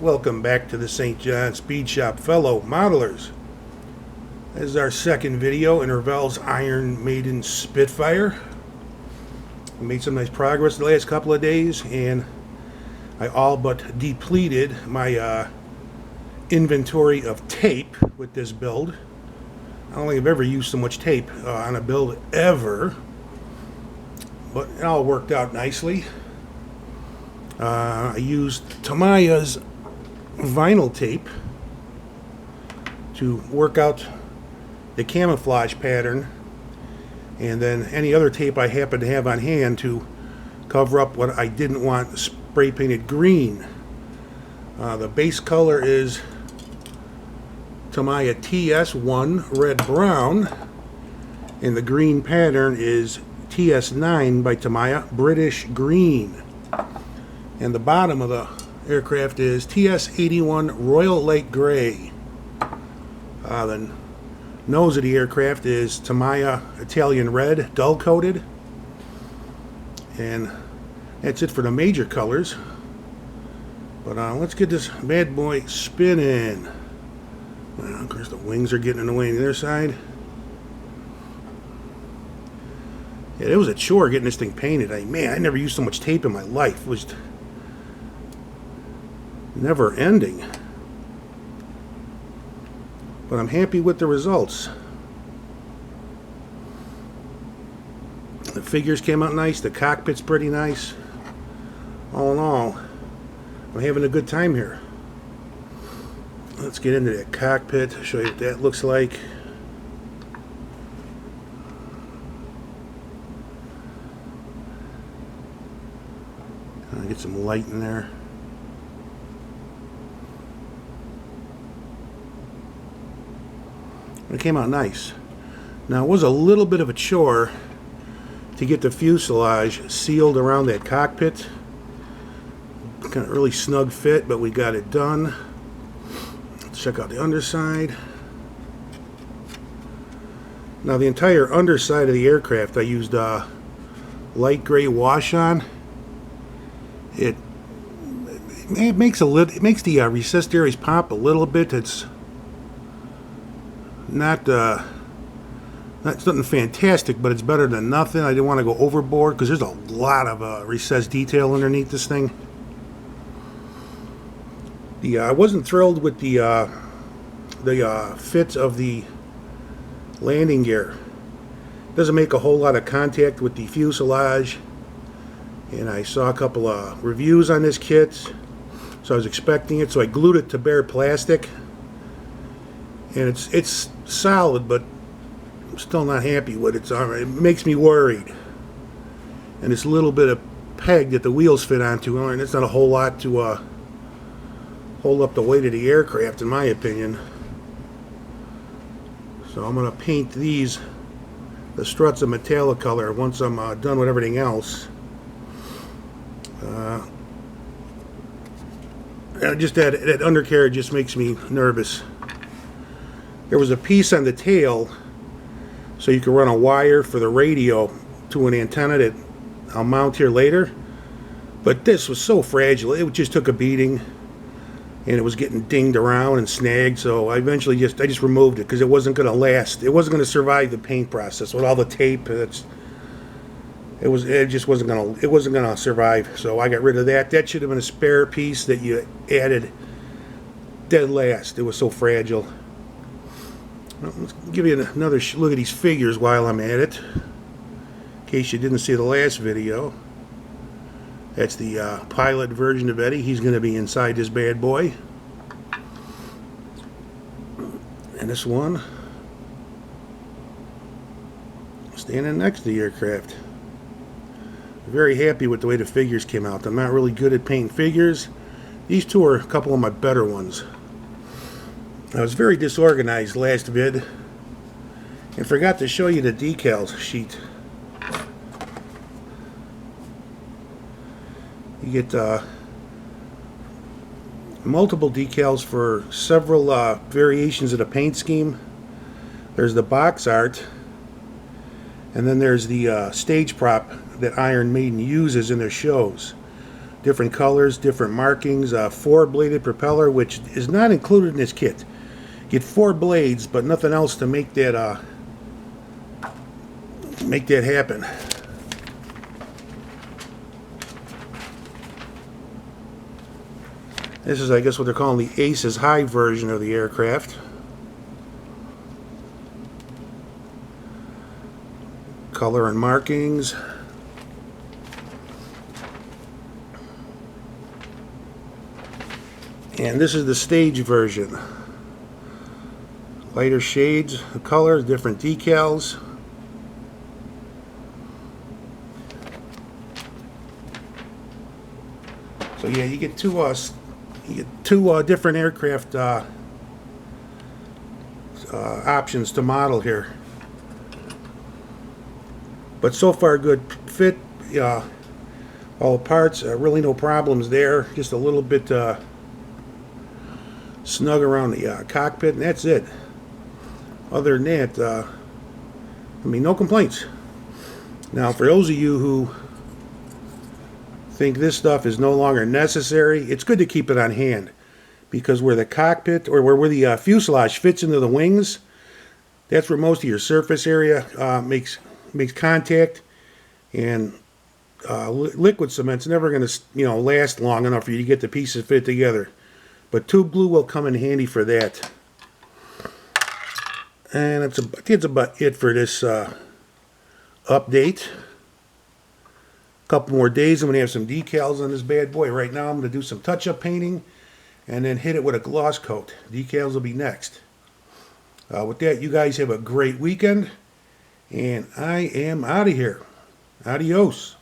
Welcome back to the St. John Speed Shop, fellow modelers. This is our second video in Revell's Iron Maiden Spitfire. We made some nice progress the last couple of days, and I all but depleted my inventory of tape with this build. I don't think I've ever used so much tape on a build ever, but it all worked out nicely. I used Tamiya's vinyl tape to work out the camouflage pattern, and then any other tape I happen to have on hand to cover up what I didn't want spray painted green. The base color is Tamiya TS1 red brown, and the green pattern is TS9 by Tamiya British green. And the bottom of the aircraft is TS81 Royal Lake Gray. The nose of the aircraft is Tamiya Italian Red, dull coated. And that's it for the major colors. But let's get this bad boy spinning. Of course, the wings are getting in the way on the other side. Yeah, it was a chore getting this thing painted. I never used so much tape in my life. It was never ending. But I'm happy with the results. The figures came out nice. The cockpit's pretty nice. All in all, I'm having a good time here. Let's get into that cockpit, show you what that looks like. Get some light in there. It came out nice. Now, it was a little bit of a chore to get the fuselage sealed around that cockpit. Kind of really snug fit, but we got it done. Let's check out the underside. Now, the entire underside of the aircraft I used light gray wash on. It makes the resist pop a little bit. It's not it's nothing fantastic, but it's better than nothing. I didn't want to go overboard because there's a lot of recessed detail underneath this thing. I wasn't thrilled with the fit of the landing gear. It doesn't make a whole lot of contact with the fuselage. And I saw a couple of reviews on this kit, so I was expecting it. So I glued it to bare plastic, and it's solid, but I'm still not happy with it. So it makes me worried. And this little bit of peg that the wheels fit onto, and it's not a whole lot to hold up the weight of the aircraft, in my opinion. So I'm going to paint the struts a metallic color once I'm done with everything else. Just that undercarriage just makes me nervous. There was a piece on the tail so you could run a wire for the radio to an antenna that I'll mount here later, but this was so fragile. It just took a beating, and it was getting dinged around and snagged, so I eventually just removed it because it wasn't going to last. It wasn't going to survive the paint process with all the tape. It just wasn't gonna survive, so I got rid of that. That should have been a spare piece that you added dead last. It was so fragile. Well, let's give you another look at these figures while I'm at it, in case you didn't see the last video. That's the pilot version of Eddie. He's going to be inside this bad boy. And this one standing next to the aircraft. Very happy with the way the figures came out. I'm not really good at painting figures. These two are a couple of my better ones. I was very disorganized last vid and forgot to show you the decals sheet. You get multiple decals for several variations of the paint scheme. There's the box art, and then there's the stage prop that Iron Maiden uses in their shows. different colors, different markings, 4-bladed propeller, which is not included in this kit. Get 4 blades, but nothing else to make that happen. This is, I guess, what they're calling the Aces High version of the aircraft. Color and markings. And this is the stage version. Lighter shades of color, different decals. So yeah, you get two different aircraft options to model here. But so far, good fit. All the parts, really no problems there. Just a little bit snug around the cockpit, and that's it. Other than that, I mean, no complaints. Now, for those of you who think this stuff is no longer necessary, it's good to keep it on hand, because where the cockpit or where the fuselage fits into the wings, that's where most of your surface area makes contact, and liquid cement's never going to last long enough for you to get the pieces fit together. But tube glue will come in handy for that. And I think it's about it for this update. A couple more days, I'm going to have some decals on this bad boy. Right now I'm going to do some touch-up painting and then hit it with a gloss coat. Decals will be next. With that, you guys have a great weekend, and I am out of here. Adios.